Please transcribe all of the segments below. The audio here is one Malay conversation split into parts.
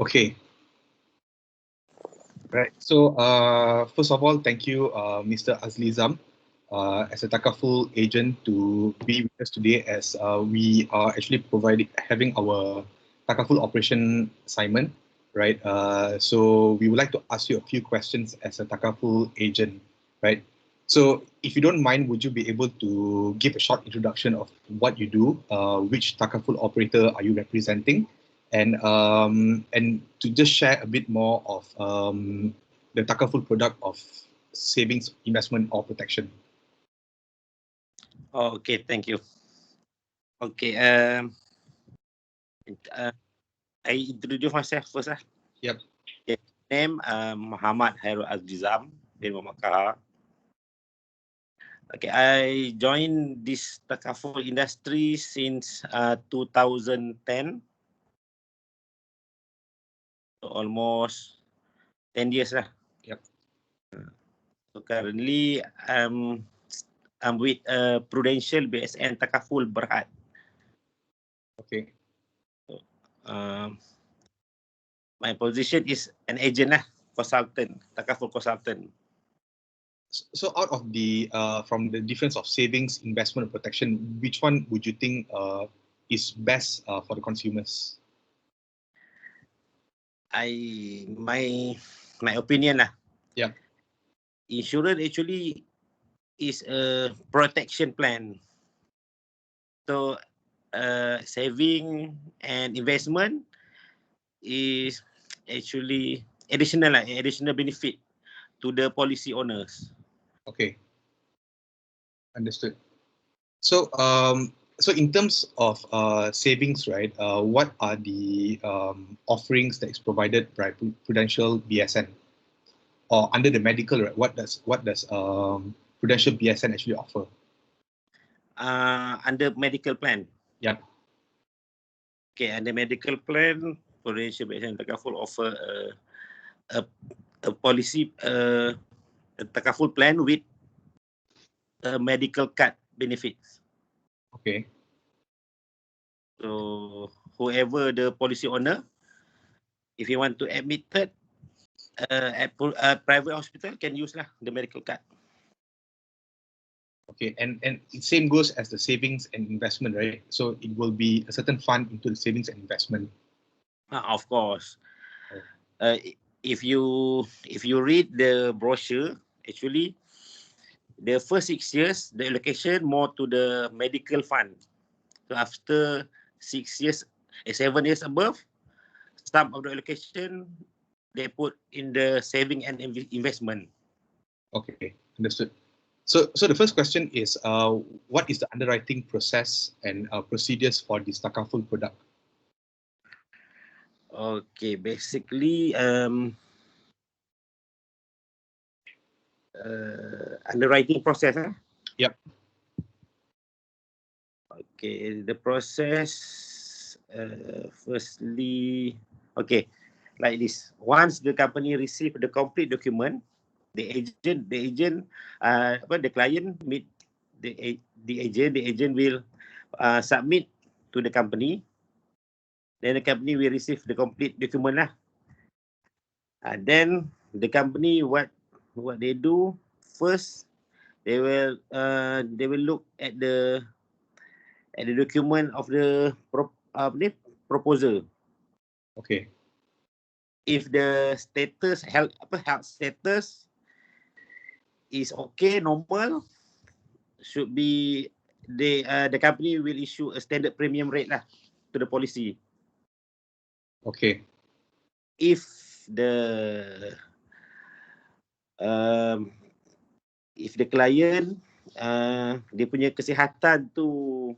Okay. Right. So, first of all, thank you, Mr. Azlizam, as a Takaful agent to be with us today as we are actually having our Takaful operation assignment, right? So we would like to ask you a few questions as a Takaful agent, right? So if you don't mind, would you be able to give a short introduction of what you do, which Takaful operator are you representing, and to just share a bit more of the Takaful product of savings, investment, or protection. Oh, okay, thank you. Okay, I introduce myself first. Yep. Okay. Name Muhammad Hairul Azlizam bin Muhammad. Okay, I joined this Takaful industry since 2010. So almost 10 years lah. Yep. So currently I'm with Prudential BSN Takaful Berhad. Okay. So, my position is an agent lah, consultant, Takaful consultant. So out of the from the difference of savings, investment, and protection, which one would you think is best for the consumers? My opinion lah. Yeah. Insurance actually is a protection plan. So saving and investment is actually additional benefit to the policy owners. Okay. Understood. So so in terms of savings, right? What are the offerings that is provided by Prudential BSN, or under the medical? Right? What does Prudential BSN actually offer? Under medical plan. Yeah. Okay, under medical plan, Prudential BSN Takaful offer a policy, a Takaful plan with a medical card benefits. Okay. So whoever the policy owner, if you want to admitted at a private hospital, can use lah the medical card. Okay, and same goes as the savings and investment, right? So it will be a certain fund into the savings and investment. Of course. If you read the brochure, actually, the first 6 years, the allocation more to the medical fund. So after 6 years, 7 years above, some of the allocation they put in the saving and investment. Okay, understood. So the first question is, what is the underwriting process and procedures for this Takaful product? Okay, basically, underwriting process. Yep. Okay, the process, firstly, okay, like this. Once the company receive the complete document, the client meet the agent will submit to the company. Then the company will receive the complete document lah. Then the company what they do first, they will look at the document of the proposal. Okay. If the status health status is okay, normal, should be the company will issue a standard premium rate lah to the policy. Okay. If the client dia punya kesihatan tu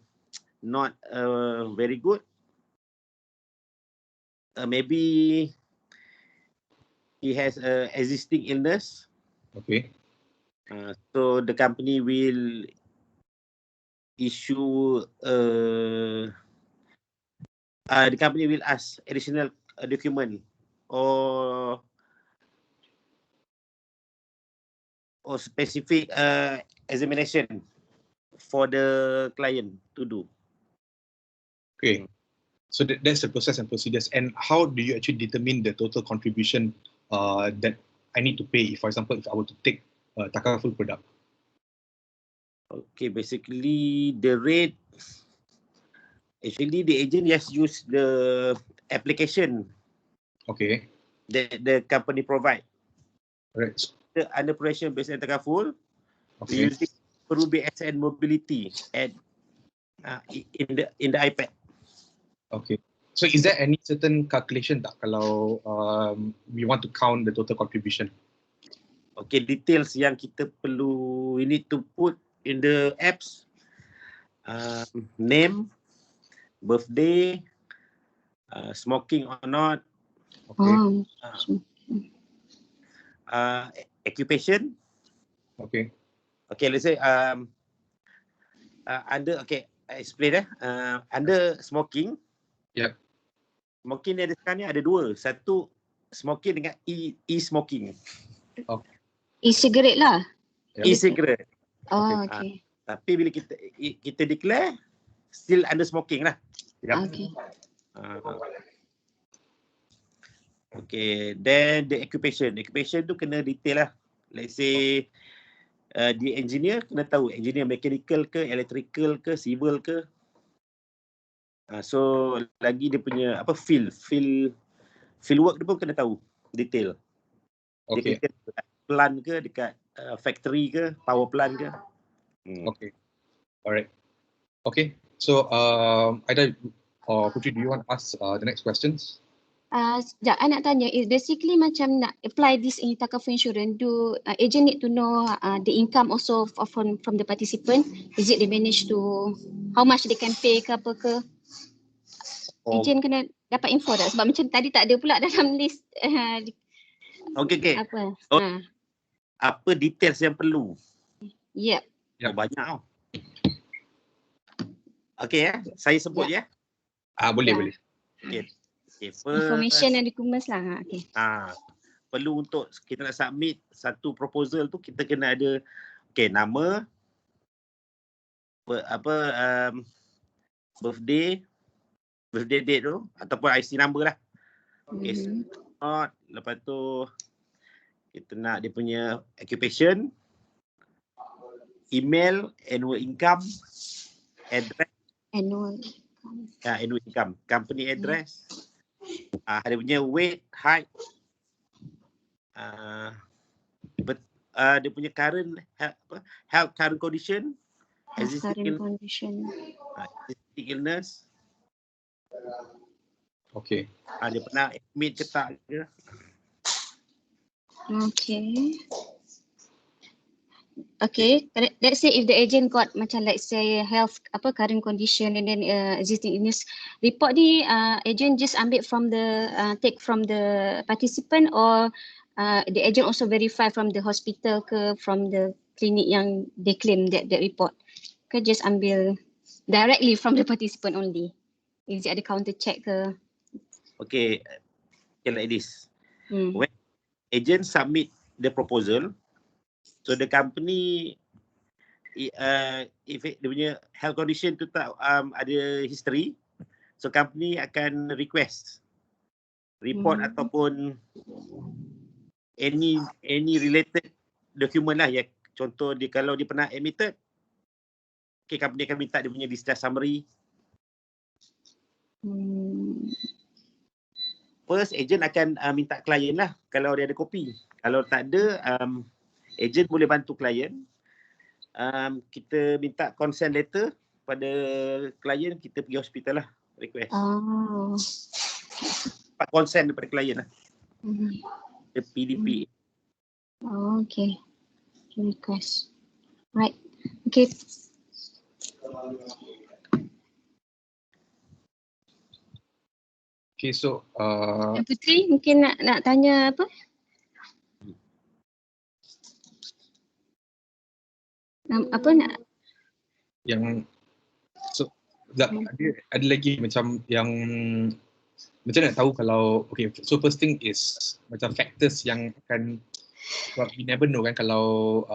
not very good, maybe he has a existing illness. Okay. So the company will issue the company will ask additional document or specific examination for the client to do. Okay. So that's the process and procedures. And how do you actually determine the total contribution that I need to pay, for example, if I were to take a Takaful product? Okay, basically the rate, actually the agent just use the application Okay. that the company provide. Right. Under Prudential Business Takaful, we Okay. using Peru BSN Mobility at in the iPad. Okay. So is there any certain calculation tak kalau we want to count the total contribution? Okay, details yang kita perlu, we need to put in the apps, name, birthday, smoking or not, Okay. occupation. Okay. Okay, let's say under, okay, I explain under smoking. Yep. Smoking ni ada sekarang ni ada dua. Satu smoking dengan e-smoking. Okay. E-cigarette lah. E-cigarette. Oh, okay. Tapi bila kita declare, still under smoking lah. Yep. Okay. Okay, then the occupation. Occupation tu kena detail lah. Let's say the engineer kena tahu engineer mechanical ke, electrical ke, civil ke. So lagi dia punya apa field work dia pun kena tahu detail. Okay. Dia dekat plant ke, dekat factory ke, power plant ke. Okay. Alright. Okay. So Aida or Putri, do you want to ask the next questions? Sekejap, I nak tanya, basically macam nak apply this in Takaful insurance, do agent need to know the income also from the participant? Is it they manage to, how much they can pay ke apa ke? Agent kena dapat info tak? Sebab macam tadi tak ada pula dalam list. Okay. Apa? Apa details yang perlu? Yep. Banyak tau. Okay saya sebut ya. Boleh. Okay. First, information and documents lah. Okay. Perlu untuk kita nak submit satu proposal tu, kita kena ada nama, birthday date tu ataupun IC number lah. Lepas tu kita nak dia punya occupation, email, annual income, address. Annual income, company address. Dia punya weight, height, dia punya current health current condition, existing illness. Okay. Dia pernah admit ke tak ke? Okay. Let's say if the agent got macam let's say health current condition and then existing illness, report ni agent just ambil from the take from the participant or the agent also verify from the hospital ke from the clinic yang they claim that report ke just ambil directly from the participant only? Is it ada counter check ke? Okay, like this. When agent submit the proposal, so the company if dia punya health condition tu tak ada history, so company akan request report ataupun any related document lah ya. Contoh dia kalau dia pernah admitted, company akan minta dia punya discharge summary. First agent akan minta klien lah kalau dia ada kopi. Kalau tak ada, agent boleh bantu klien. Kita minta consent letter pada klien, kita pergi hospital lah request. Dapat consent daripada klien lah. The PDP. Okay. Request. Right. Okay. Okay, so Putri mungkin nak tanya apa? Apa nak? Yang ada lagi macam yang macam nak tahu kalau so first thing is macam factors yang akan, we never know kan kalau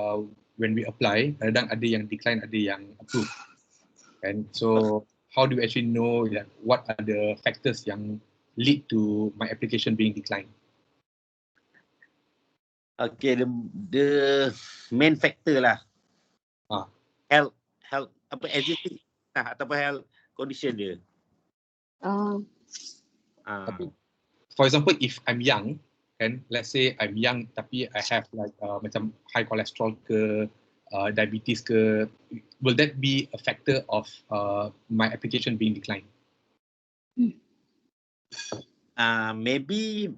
when we apply kadang ada yang decline, ada yang approve, and so how do you actually know like what are the factors yang lead to my application being declined? Okay, the main factor lah. Health apa existing ataupun health condition dia. Tapi, for example, if I'm young, and let's say I'm young tapi I have like macam high cholesterol ke, diabetes ke, will that be a factor of my application being declined? Maybe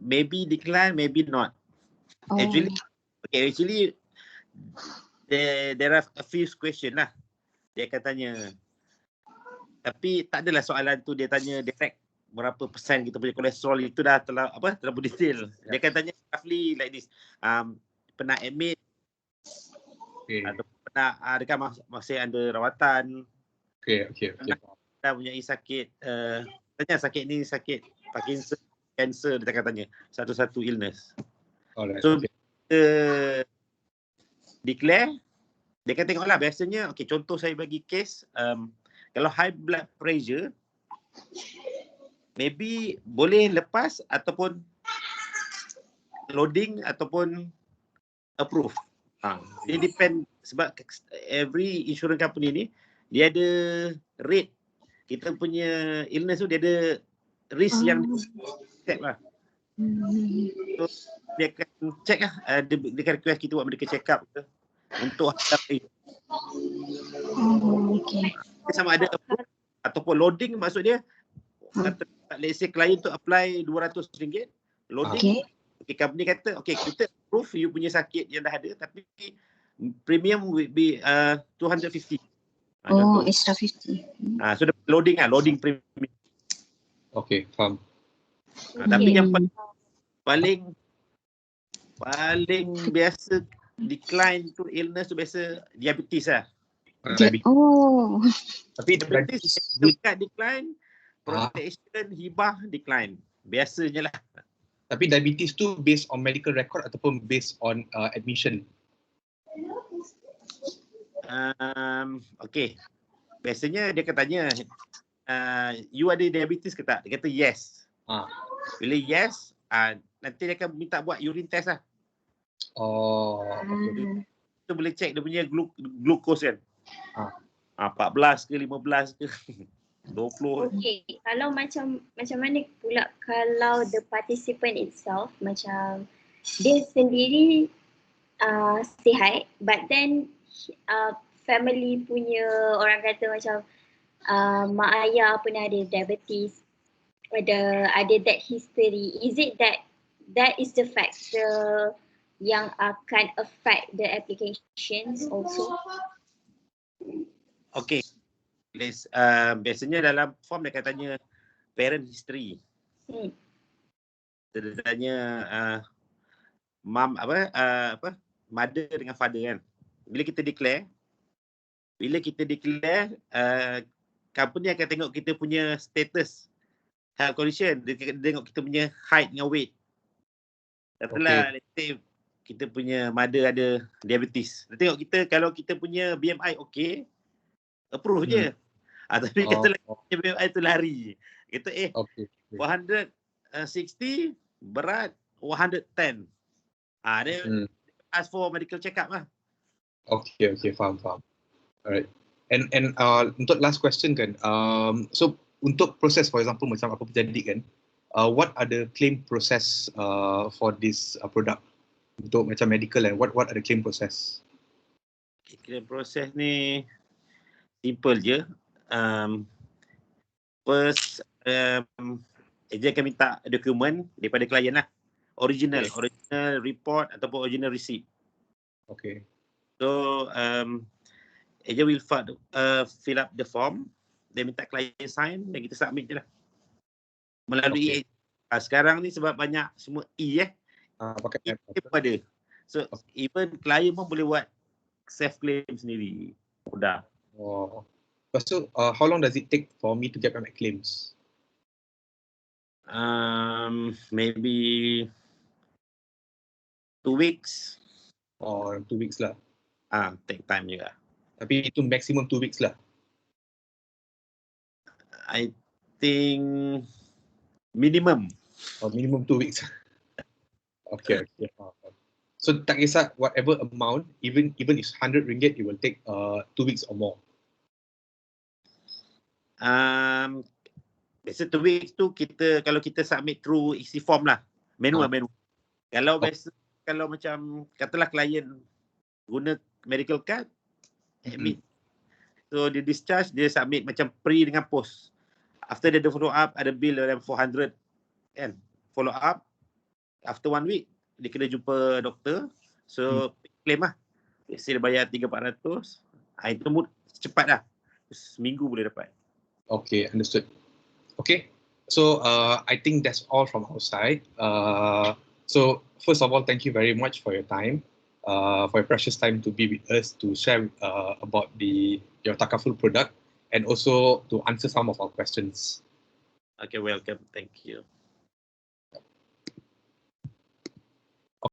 decline, maybe not. Actually there are a few question lah. Dia akan tanya. Tapi tak adalah soalan tu dia tanya direct berapa persen kita punya kolesterol, itu dah terlalu detail. Dia akan tanya roughly like this. Pernah admit atau pernah dekat masih ada rawatan. Kita punya sakit tanya sakit ni sakit Parkinson, cancer, dia akan tanya satu-satu illness. So declare, dia akan tengoklah biasanya. Okay, contoh saya bagi case, kalau high blood pressure maybe boleh lepas ataupun loading ataupun approve. Dia depend sebab every insurance company ni dia ada rate. Kita punya illness tu dia ada risk yang set lah. So dia akan check lah, dia akan request kita buat medical check up untuk sama ada approve ataupun loading. Maksud dia let's say klien tu apply RM200, loading company kata kita approve you punya sakit yang dah ada, tapi premium will be 250. Extra 50. So the loading premium. Okay, faham. Tapi yang paling biasa decline tu illness tu biasa diabetes lah. Tapi diabetes dekat decline, protection hibah decline. Biasanya lah. Tapi diabetes tu based on medical record ataupun based on admission? Okay. Biasanya dia akan tanya, you ada diabetes ke tak? Dia kata yes. Bila yes, nanti dia akan minta buat urine test lah. Kita boleh check dia punya glucose kan. 14 ke 15 ke 20. Okay, kalau macam mana pula kalau the participant itself macam dia sendiri sihat, but then family punya orang kata macam mak ayah pernah ada diabetes, ada that history. Is it that is the factor yang akan affect the applications also? Okay. Biasanya dalam form dia akan tanya parent history. Dia tanya mother dengan father kan. Bila kita declare, company akan tengok kita punya status health condition. Dia tengok kita punya height dengan weight. Katalah let's say kita punya mother ada diabetes. Dia tengok kita, kalau kita punya BMI okay, approve je. Tapi kata lagi BMI tu lari. Kata 160 berat 110. Dia ask for medical check up lah. Okay, faham. Alright. And untuk last question kan, so untuk proses for example macam apa terjadi kan, what are the claim process for this product untuk macam medical, and what are the claim process? Claim process ni simple je. First, agent akan minta dokumen daripada klien lah. Original report ataupun original receipt. Okay. So, agent will fill up the form. Dia minta klien sign dan kita submit je lah. Melalui sekarang ni sebab banyak semua pakai pun ada. So, even klien pun boleh buat self claim sendiri. Mudah. Lepas tu, how long does it take for me to get my claims? Maybe 2 weeks. 2 weeks lah. Take time juga. Tapi itu maximum 2 weeks lah. I think minimum. Minimum 2 weeks. Okay. So tak kisah whatever amount, even if it's 100 ringgit, it will take 2 weeks or more. Biasa 2 weeks tu kalau kita submit through isi form lah, manual. Kalau biasa kalau macam katalah klien guna medical card, admit. So dia discharge, dia submit macam pre dengan post. After dia follow up, ada bill dalam 400 kan. Follow up after 1 week dia kena jumpa doktor. So claim lah. Biasa dia bayar 300-400. Itu cepat dah. Seminggu boleh dapat. Okay, understood. Okay, so I think that's all from our side. So first of all, thank you very much for your time, for your precious time to be with us to share about your Takaful product and also to answer some of our questions. Okay, welcome. Thank you.